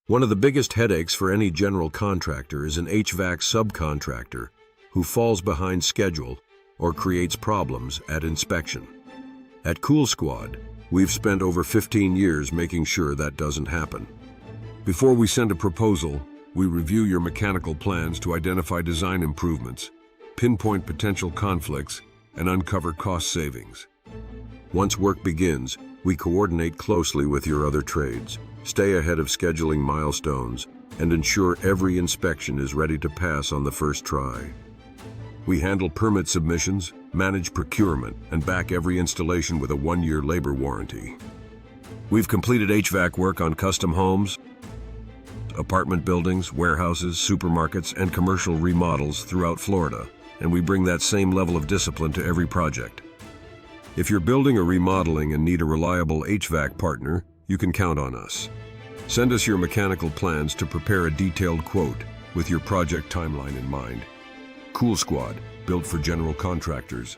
One of the biggest headaches for any general contractor is an HVAC subcontractor who falls behind schedule or creates problems at inspection. At CoolSquad, we've spent over 15 years making sure that doesn't happen. Before we send a proposal, we review your mechanical plans to identify design improvements, pinpoint potential conflicts, and uncover cost savings. Once work begins, we coordinate closely with your other trades, stay ahead of scheduling milestones, and ensure every inspection is ready to pass on the first try. We handle permit submissions, manage procurement, and back every installation with a 1-year labor warranty. We've completed HVAC work on custom homes, apartment buildings, warehouses, supermarkets, and commercial remodels throughout Florida, and we bring that same level of discipline to every project. If you're building or remodeling and need a reliable HVAC partner, you can count on us. Send us your mechanical plans to prepare a detailed quote with your project timeline in mind. CoolSquad, built for general contractors.